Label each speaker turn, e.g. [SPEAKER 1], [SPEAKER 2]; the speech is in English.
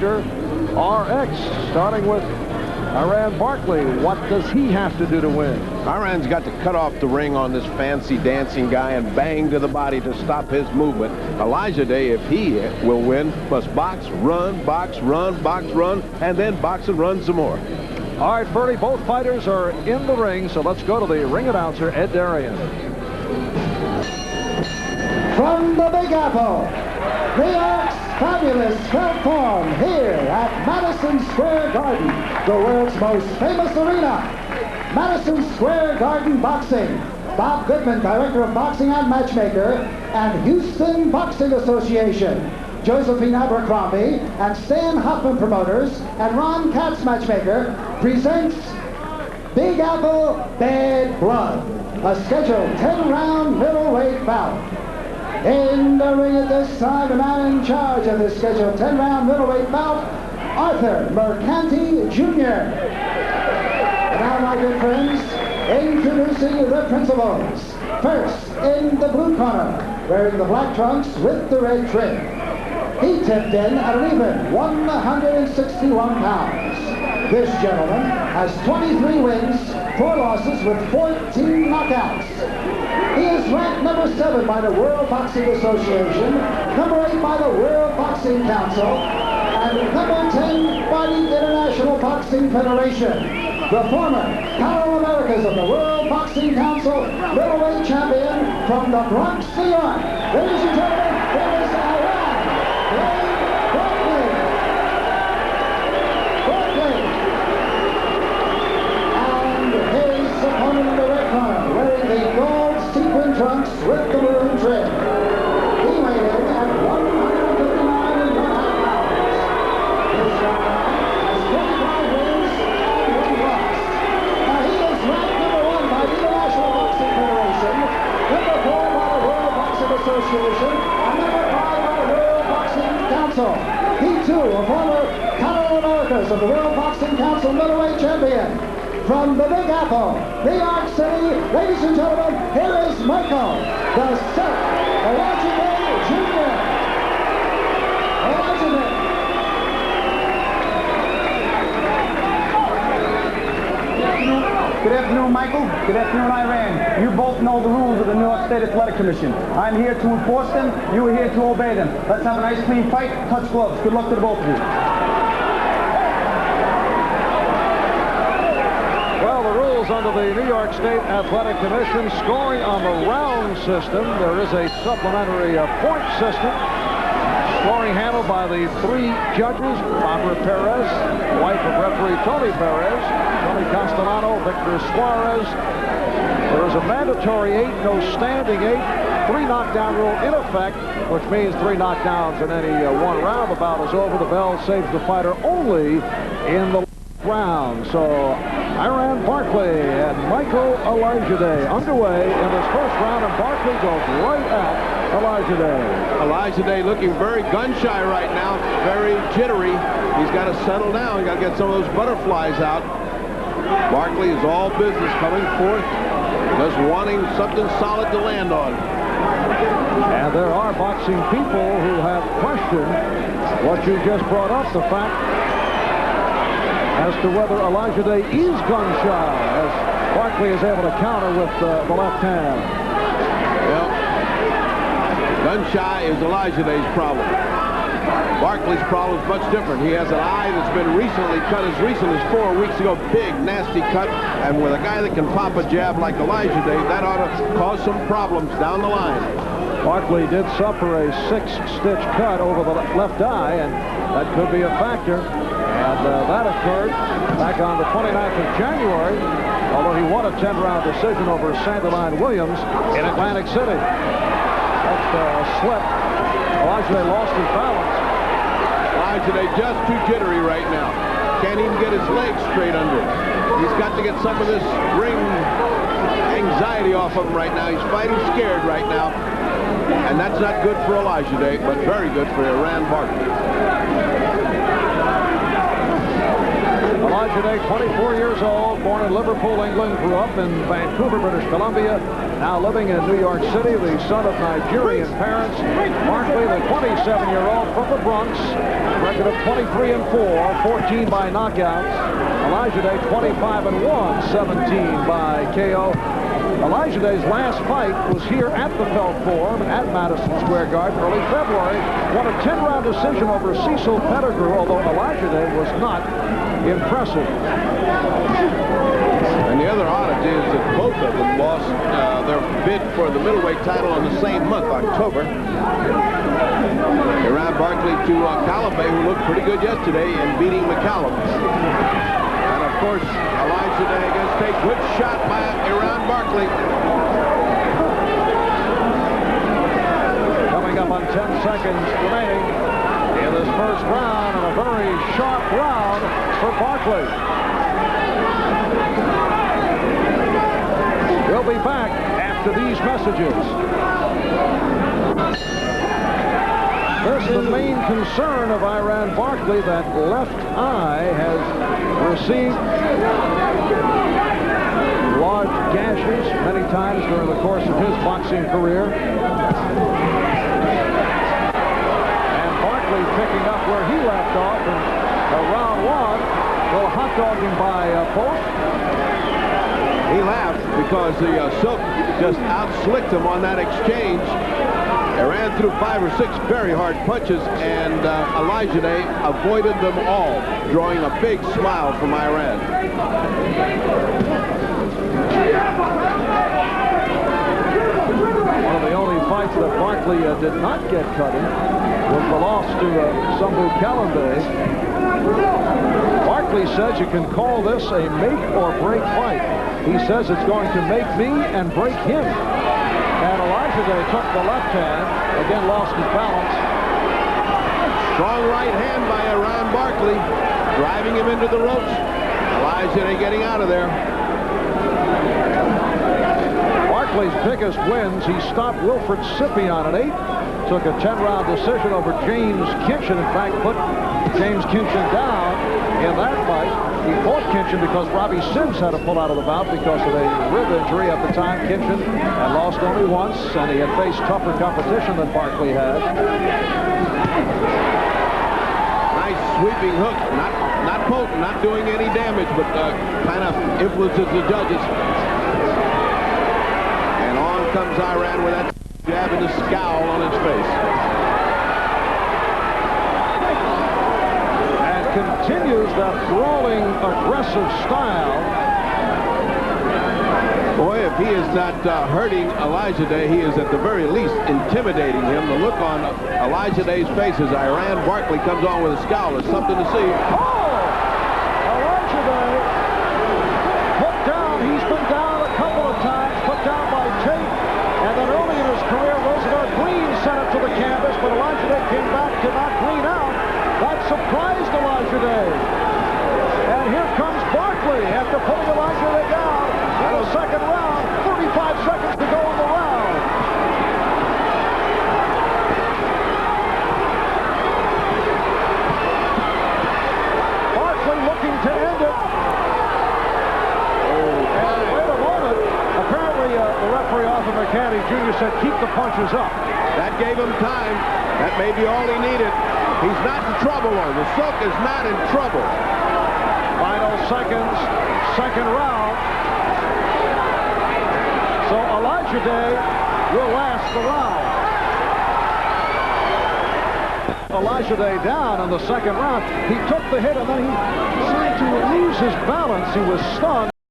[SPEAKER 1] Dr. RX, starting with Barkley. What does he have to do to win?
[SPEAKER 2] Iran's got to cut off the ring on this fancy dancing guy and bang to the body to stop his movement. Olajide, if he will win, must box, run, box, run, box, run, and then box and run some more.
[SPEAKER 1] All right, Bertie, both fighters are in the ring, so let's go to the ring announcer, Ed Darian.
[SPEAKER 3] From the Big Apple, New York's fabulous platform here at Madison Square Garden, the world's most famous arena. Madison Square Garden Boxing. Bob Goodman, Director of Boxing and Matchmaker, and Houston Boxing Association. Josephine Abercrombie and Stan Hoffman Promoters and Ron Katz Matchmaker presents Big Apple Bad Blood, a scheduled 10-round middleweight bout. In the ring at this time, the man in charge of this scheduled 10-round middleweight bout, Arthur Mercanti Jr. And now, my good friends, introducing the principals. First, in the blue corner, wearing the black trunks with the red trim. He tipped in at an even 161 pounds. This gentleman has 23 wins, 4 losses with 14 knockouts. He is ranked number 7 by the World Boxing Association, number 8 by the World Boxing Council, and number 10 by the International Boxing Federation. The former Pan Americas of the World Boxing Council middleweight champion from the Bronx, New York. Ladies and gentlemen, here is Barkley. And his opponent in the red corner, wearing the gold sequin trunks with the maroon trim. He weighed in at 159 pounds. This guy has 25 wins and 1 loss. Now he is ranked number 1 by the International Boxing Federation, number 4 by the World Boxing Association, and number 5 by the World Boxing Council. He too, a former Pan Americas of the World Boxing Council middleweight champion. From the Big Apple, New York City, ladies and gentlemen, here is Michael, the Seth Olajide Jr. Olajide.
[SPEAKER 4] Good afternoon, Michael. Good afternoon, Iran. You both know the rules of the New York State Athletic Commission. I'm here to enforce them. You are here to obey them. Let's have a nice, clean fight. Touch gloves. Good luck to the both of you.
[SPEAKER 1] Under the New York State Athletic Commission, scoring on the round system. There is a supplementary point system. Scoring handled by the 3 judges, Barbara Perez, wife of referee Tony Perez, Tony Castellano, Victor Suarez. There is a mandatory 8, no standing 8, 3 knockdown rule in effect, which means 3 knockdowns in any one round. The bout is over. The bell saves the fighter only in the round. So Barkley and Michael Olajide underway in this first round, and Barkley goes right at Olajide.
[SPEAKER 2] Olajide looking very gun-shy right now, very jittery. He's got to settle down. He's got to get some of those butterflies out. Barkley is all business coming forth, just wanting something solid to land on.
[SPEAKER 1] And there are boxing people who have questioned what you just brought up, the fact as to whether Olajide is gun-shy, as Barkley is able to counter with the left hand.
[SPEAKER 2] Well, gun-shy is Olajide's problem. Barkley's problem is much different. He has an eye that's been recently cut as recent as 4 weeks ago. Big, nasty cut. And with a guy that can pop a jab like Olajide, that ought to cause some problems down the line.
[SPEAKER 1] Barkley did suffer a 6-stitch cut over the left eye, and that could be a factor. And that occurred back on the 29th of January, although he won a 10-round decision over Sanderline Williams in Atlantic City. That slip. Olajide lost his balance.
[SPEAKER 2] Olajide just too jittery right now. Can't even get his legs straight under him. He's got to get some of this ring anxiety off of him right now. He's fighting scared right now. And that's not good for Olajide, but very good for Barkley.
[SPEAKER 1] Olajide, 24 years old, born in Liverpool, England, grew up in Vancouver, British Columbia, now living in New York City, the son of Nigerian parents. Barkley, the 27-year-old from the Bronx, record of 23-4, 14 by knockouts. Olajide, 25-1, 17 by KO. Olajide's last fight was here at the Felt Forum at Madison Square Garden early February. Won a 10-round decision over Cecil Pettigrew, although Olajide was not impressive.
[SPEAKER 2] And the other oddity is that both of them lost their bid for the middleweight title in the same month, October. Hearns-Barkley to Calabay, who looked pretty good yesterday in beating McCallum. And of course, Olajide against a good shot by Hearns-Barkley.
[SPEAKER 1] Coming up on 10 seconds remaining in this first round, and a very sharp round for Barkley. We'll be back after these messages. This is the main concern of Hearns-Barkley. That left eye has received large gashes many times during the course of his boxing career. And Barkley picking up where he left off in round one. Will hot dog him by post.
[SPEAKER 2] He laughed because the Silk just out-slicked him on that exchange. They ran through 5 or 6 very hard punches, and Olajide avoided them all, drawing a big smile from Iran.
[SPEAKER 1] One of the only fights that Barkley did not get cut in was the loss to Sambu Calabay. Barkley says you can call this a make-or-break fight. He says it's going to make me and break him. And Olajide took the left hand, again lost his balance.
[SPEAKER 2] Strong right hand by Hearns-Barkley, driving him into the ropes. Olajide getting out of there.
[SPEAKER 1] Barkley's biggest wins, he stopped Wilfred Scipion at 8, took a 10-round decision over James Kinchin. In fact, put James Kinchin down in that fight. He fought Kinchin because Robbie Sims had to pull out of the bout because of a rib injury at the time. Kinchin had lost only once, and he had faced tougher competition than Barkley had.
[SPEAKER 2] Nice sweeping hook, not potent, not doing any damage, but kind of influences the judges. And on comes Iran with that jab and the scowl on his face.
[SPEAKER 1] Continues that brawling, aggressive style.
[SPEAKER 2] Boy, if he is not hurting Olajide, he is at the very least intimidating him. The look on Olajide's face as Hearns-Barkley comes on with a scowl is something to see.
[SPEAKER 1] Oh! Olajide put down. He's been down a couple of times, put down by Tate. And then early in his career, Roosevelt Green sent it to the canvas, but Olajide came back to knock Green out. That surprised Olajide. And here comes Barkley after putting Olajide down in the second round. 35 seconds to go in the round. Barkley looking to end it. And wait a moment. Apparently, the referee, Arthur McCanty Jr. said keep the punches up.
[SPEAKER 2] That gave him time. That may be all he needed. He's not in trouble, though. The Silk is not in trouble.
[SPEAKER 1] Final seconds, second round. So Olajide will last the round. Olajide down in the second round. He took the hit and then he seemed to lose his balance. He was stunned.